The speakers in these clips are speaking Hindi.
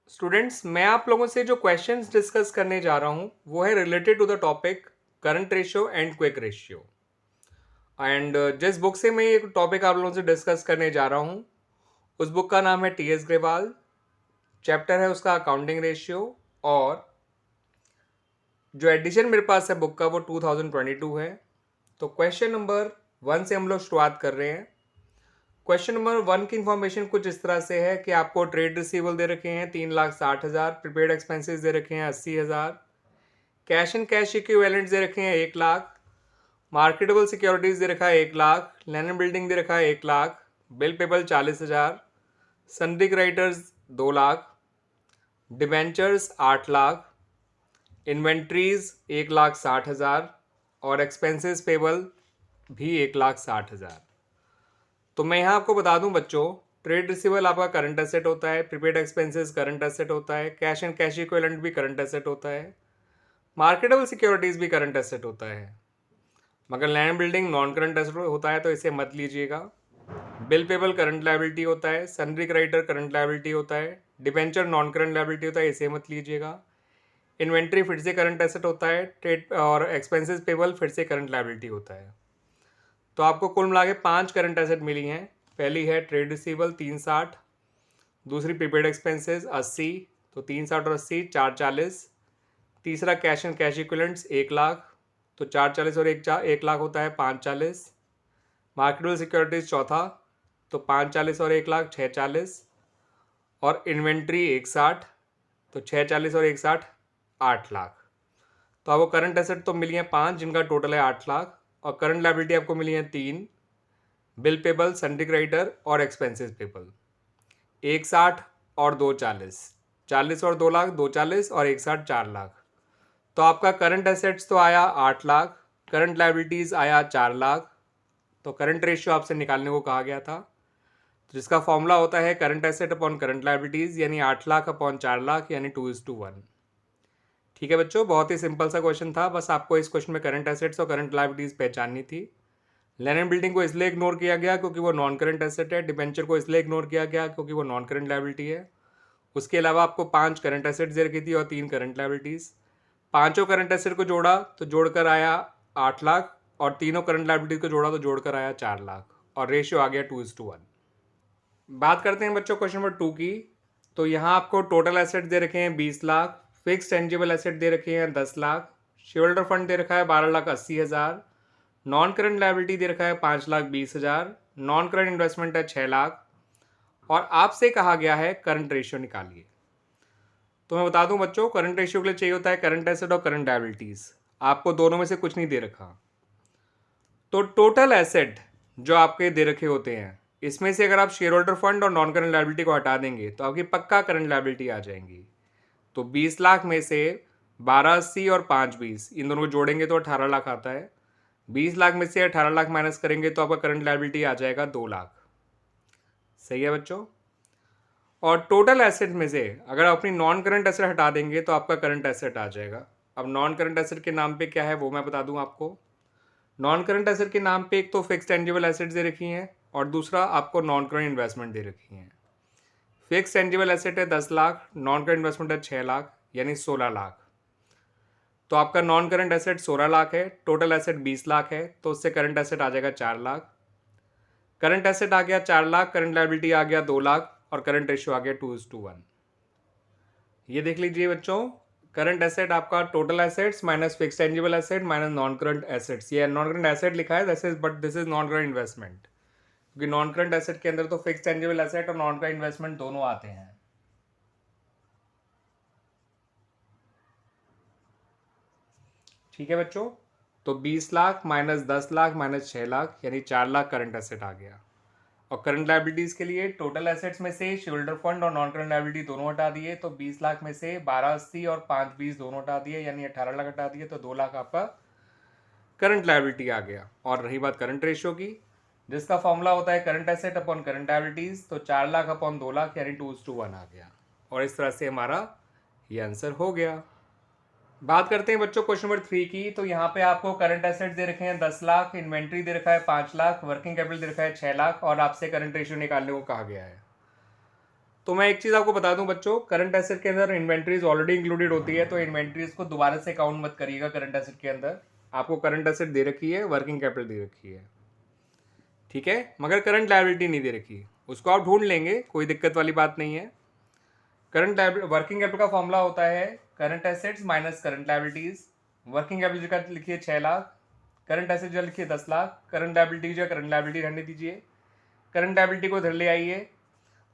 स्टूडेंट्स, मैं आप लोगों से जो क्वेश्चंस डिस्कस करने जा रहा हूँ वो है related to the topic current ratio and quick ratio. And जिस बुक से मैं ये टॉपिक आप लोगों से डिस्कस करने जा रहा हूँ उस बुक का नाम है टी.एस. ग्रेवाल। चैप्टर है उसका अकाउंटिंग रेशियो। और जो एडिशन मेरे पास है बुक का वो 2022 है। तो क्वेश्चन नंबर 1 से हम लोग शुरुआत कर रहे हैं। क्वेश्चन नंबर 1 की इंफॉर्मेशन कुछ इस तरह से है कि आपको ट्रेड रिसीवेबल दे रखे हैं 3,60,000, प्रीपेड एक्सपेंसेस दे रखे हैं 80,000, कैश एंड कैश इक्विवेलेंट्स दे रखे हैं 1,00,000, मार्केटेबल सिक्योरिटीज दे रखा है 1,00,000, लैंड बिल्डिंग दे रखा है 1,00,000, bill payable 40,000, sundry creditors 2,00,000, debentures 8,00,000, inventories 1,60,000 और एक्सपेंसेस पेबल भी 1,60,000। तो मैं यहाँ आपको बता दूं बच्चों, ट्रेड रिसीवेबल आपका करंट एसेट होता है, प्रीपेड एक्सपेंसेस करंट एसेट होता है, कैश एंड कैश इक्विवेलेंट भी करंट एसेट होता है, मार्केटेबल सिक्योरिटीज भी करंट एसेट होता है। मगर land building non current asset होता है तो इसे मत लीजिएगा। बिल पेबल करंट लायबिलिटी होता है, सन्ड्री क्रेडिटर करंट लायबिलिटी होता है, डिबेंचर नॉन करंट लायबिलिटी होता है, इसे मत लीजिएगा। इन्वेंट्री फिर से करंट एसेट होता है, ट्रेड और एक्सपेंसेस पेबल फिर से करंट लायबिलिटी होता है। तो आपको कुल मिला के 5 करंट एसेट मिली हैं। पहली है ट्रेड रिसीवेबल 360, दूसरी प्रीपेड एक्सपेंसेस 80, तो 360 और 80 440, तीसरा कैश एंड कैश इक्विवेलेंट्स 1,00,000, तो 440 और 1,00,000 होता है 540, मार्केटेबल सिक्योरिटीज चौथा, तो 540 और 1,00,000 640, और इन्वेंट्री 160, तो 640 और 160 8,00,000। तो आपको करंट एसेट तो मिली है 5 जिनका टोटल है 8,00,000, और करंट लायबिलिटी आपको मिली है 3, बिल पेबल, सन्ड्री क्रेडिटर और एक्सपेंसेस पेबल। 160 और 240, 40 और 2,00,000 240 और 160 4,00,000। तो आपका करंट एसेट्स तो आया 8,00,000, करंट लायबिलिटीज आया 4,00,000। तो करंट रेशियो आपसे निकालने को कहा गया था, तो जिसका फॉर्मूला होता है current asset upon current liabilities, यानी 8,00,000 अपॉन 4,00,000 यानी 2:1। ठीक है बच्चों, बहुत ही सिंपल सा क्वेश्चन था। बस आपको इस क्वेश्चन में करंट एसेट्स और करंट लायबिलिटीज पहचाननी थी। लैंड बिल्डिंग को इसलिए इग्नोर किया गया क्योंकि वो नॉन करंट एसेट है। डिबेंचर को इसलिए इग्नोर किया गया क्योंकि वो नॉन करंट लायबिलिटी है। उसके अलावा आपको 5 करंट एसेट्स दे रखी थी और 3 करंट लायबिलिटीज। पांचों करंट एसेट को जोड़ा तो जोड़कर आया 8,00,000, और तीनों करंट लायबिलिटीज को जोड़ा तो जोड़कर आया 4,00,000, और रेशियो आ गया 2:1। बात करते हैं बच्चों क्वेश्चन नंबर 2 की। तो यहाँ आपको टोटल एसेट दे रखे हैं 20,00,000, फिक्स टेंजिबल एसेट दे रखे हैं 10,00,000, शेयर होल्डर फंड दे रखा है 12,80,000, नॉन करंट लायबिलिटी दे रखा है 5,20,000, नॉन करंट इन्वेस्टमेंट है 6,00,000, और आपसे कहा गया है करंट रेशियो निकालिए। तो मैं बता दूं बच्चों, करंट रेशियो के लिए चाहिए होता है करंट एसेट और करंट लायबिलिटीज। आपको दोनों में से कुछ नहीं दे रखा। तो टोटल एसेट जो आपके दे रखे होते हैं, इसमें से अगर आप शेयर होल्डर फंड और नॉन करंट लायबिलिटी को हटा देंगे तो आपकी पक्का करंट लायबिलिटी आ जाएंगी। तो 20,00,000 में से 12,80 और 5,20 इन दोनों को जोड़ेंगे तो 18,00,000 आता है। 20,00,000 में से 18,00,000 माइनस करेंगे तो आपका करंट लायबिलिटी आ जाएगा 2,00,000। सही है बच्चों। और टोटल एसेट में से अगर आप अपनी नॉन करंट एसेट हटा देंगे तो आपका करंट एसेट आ जाएगा। अब नॉन करंट एसेट के नाम पे क्या है वो मैं बता दूं आपको। नॉन करंट एसेट के नाम पे एक तो फिक्स टेंजिबल एसेट दे रखी हैं, और दूसरा आपको नॉन करंट इन्वेस्टमेंट दे रखी हैं। फिक्स टेंजिबल एसेट है 10,00,000, नॉन करंट इन्वेस्टमेंट है 6,00,000 यानी 16,00,000। तो आपका नॉन करंट एसेट 16,00,000 है, टोटल एसेट 20,00,000 है, तो उससे करंट एसेट आ जाएगा 4,00,000। करंट एसेट आ गया 4,00,000, करंट लायबिलिटी आ गया 2,00,000, और करंट रेशियो आ गया 2:1। ये देख लीजिए बच्चों, करंट एसेट आपका total assets minus fix tangible asset minus non current assets. ये नॉन करंट एसेट लिखा है वैसे, but this is non current investment, क्योंकि नॉन करंट एसेट के अंदर तो फिक्स टेंजिबल एसेट और नॉन करंट इन्वेस्टमेंट दोनों आते हैं। ठीक है बच्चों, तो 20,00,000 माइनस 10,00,000 माइनस 6,00,000 यानी 4,00,000 करंट एसेट आ गया। और करंट लायबिलिटीज के लिए टोटल एसेट्स में से शेयर होल्डर फंड और नॉन करंट लायबिलिटी दोनों हटा दिए, तो 20,00,000 में से 12,80 और 5,20 दोनों हटा दिए, यानी 18,00,000 हटा दिए, तो 2,00,000 आपका करंट लायबिलिटी आ गया। और रही बात करंट रेशियो की, जिसका फॉर्मूला होता है current asset upon current liabilities, तो 4,00,000 अपॉन 2,00,000 यानी 2:1 आ गया। और इस तरह से हमारा ये आंसर हो गया। बात करते हैं बच्चों क्वेश्चन नंबर 3 की। तो यहाँ पे आपको करंट एसेट दे रखे हैं 10,00,000, इन्वेंट्री दे रखा है 5,00,000, वर्किंग कैपिटल दे रखा है 6,00,000, और आपसे करंट रेशियो निकालने को कहा गया है। तो मैं एक चीज़ आपको बता दूं बच्चों, करंट एसेट के अंदर इन्वेंट्रीज ऑलरेडी इंक्लूडेड होती है, तो इन्वेंट्रीज को दोबारा से काउंट मत करिएगा करंट एसेट के अंदर। आपको करंट एसेट दे रखी है, वर्किंग कैपिटल दे रखी है, ठीक है, मगर करंट लायबिलिटी नहीं दे रखी। उसको आप ढूंढ लेंगे, कोई दिक्कत वाली बात नहीं है। करंट वर्किंग कैपिटल का फॉर्मूला होता है current assets minus current liabilities. Working capital का लिखिए 6 लाख, करंट एसेट जो लिखिए 10 लाख, करंट लायबिलिटी जो करंट लायबिलिटी रहने दीजिए, करंट लायबिलिटी को इधर ले आइए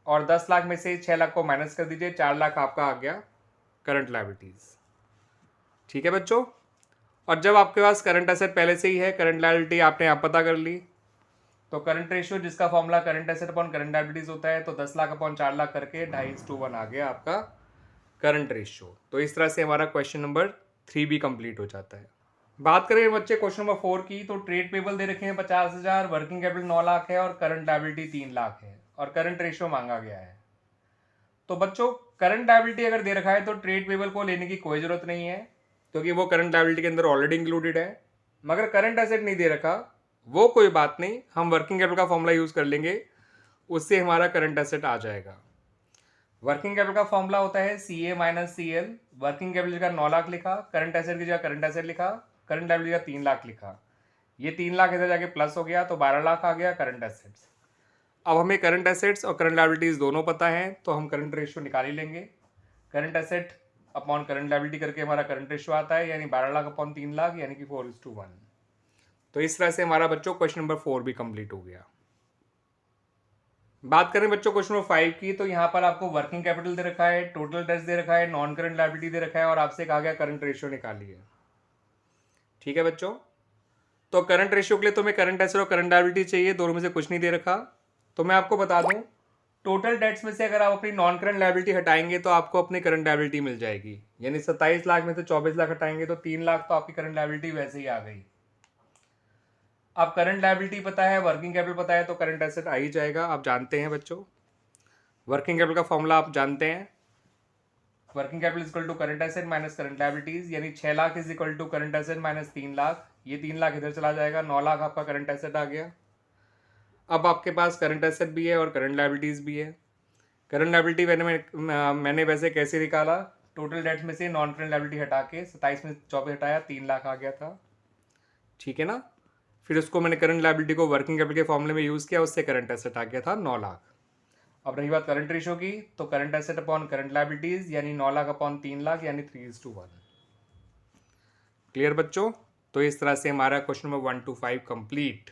और 10 लाख में से 6 लाख को माइनस कर दीजिए, 4 लाख आपका आ गया करंट लायबिलिटीज, ठीक है बच्चों। और जब आपके पास करंट एसेट पहले से ही है, करंट लायबिलिटी आपने आप पता कर ली, तो करंट रेशियो जिसका formula current asset upon current liabilities होता है, तो 10 लाख अपॉन 4 लाख करके 2:1 आ गया आपका करंट रेशियो। तो इस तरह से हमारा क्वेश्चन नंबर 3 भी कंप्लीट हो जाता है। बात करें बच्चे क्वेश्चन नंबर 4 की, तो ट्रेड पेबल दे रखे हैं 50,000, वर्किंग कैपिटल 9 लाख है और करंट लायबिलिटी 3 लाख है और करंट रेशियो मांगा गया है। तो बच्चों करंट लायबिलिटी अगर दे रखा है तो ट्रेड पेबल को लेने की कोई जरूरत नहीं है, क्योंकि वो करंट लायबिलिटी के अंदर ऑलरेडी इंक्लूडेड है। मगर करंट एसेट नहीं दे रखा, वो कोई बात नहीं, हम वर्किंग कैपिटल का फॉर्मूला यूज कर लेंगे, उससे हमारा करंट एसेट आ जाएगा। वर्किंग कैपिटल का फॉर्मूला होता है CA minus CL। Working capital का 9 लाख लिखा, करंट एसेट की जगह करंट एसेट लिखा, करंट लायबिलिटी का 3 लाख लिखा, ये 3 लाख इधर जाके प्लस हो गया तो 12 लाख आ गया करंट एसेट्स। अब हमें करंट एसेट्स और करंट लायबिलिटीज दोनों पता है, तो हम करंट रेशियो निकाल ही लेंगे। Current asset upon current liability करके हमारा करंट रेशियो आता है, यानी 12 लाख अपॉन 3 लाख यानी कि 4:1। तो इस तरह से हमारा बच्चों क्वेश्चन नंबर 4 भी कंप्लीट हो गया। बात करें बच्चों क्वेश्चन नंबर 5 की, तो यहाँ पर आपको वर्किंग कैपिटल दे रखा है, टोटल डेट्स दे रखा है, नॉन करंट लायबिलिटी दे रखा है और आपसे कहा गया करंट रेशियो निकालिए, ठीक है बच्चों। तो करंट रेशियो के लिए तुम्हें करंट एसेट और करंट लायबिलिटी चाहिए, दोनों में से कुछ नहीं दे रखा। तो मैं आपको बता दूं, टोटल डेट्स में से अगर आप अपनी नॉन करंट लायबिलिटी हटाएंगे तो आपको अपनी करंट लायबिलिटी मिल जाएगी, यानी 27 लाख में से 24 लाख हटाएंगे तो 3 लाख, तो आपकी करंट लायबिलिटी वैसे ही आ गई। अब करंट लायबिलिटी पता है, वर्किंग कैपिटल पता है, तो करंट एसेट आ ही जाएगा। आप जानते हैं बच्चों, वर्किंग कैपिटल का फॉर्मूला आप जानते हैं, working capital equal to current asset minus current liabilities, यानी 6 lakh is equal to current asset minus 3 lakh. ये 3 लाख इधर चला जाएगा, 9 लाख आपका करंट एसेट आ गया। अब आपके पास करंट एसेट भी है और करंट लायबिलिटीज भी है। करंट लायबिलिटी मैंने वैसे कैसे निकाला, टोटल डेट्स में से नॉन करंट लायबिलिटी हटा के 27 में 24 हटाया, 3 लाख आ गया था, ठीक है ना। फिर उसको मैंने करंट लायबिलिटी को वर्किंग कैपिटल के फॉर्मूले में यूज़ किया, उससे करंट एसेट आ गया था 9 लाख। अब रही बात करंट रेशियो की, तो current asset upon current liabilities यानी 9 लाख अपॉन 3 लाख यानी 3:1। क्लियर बच्चों। तो इस तरह से हमारा क्वेश्चन नंबर 1 to 5 कंप्लीट।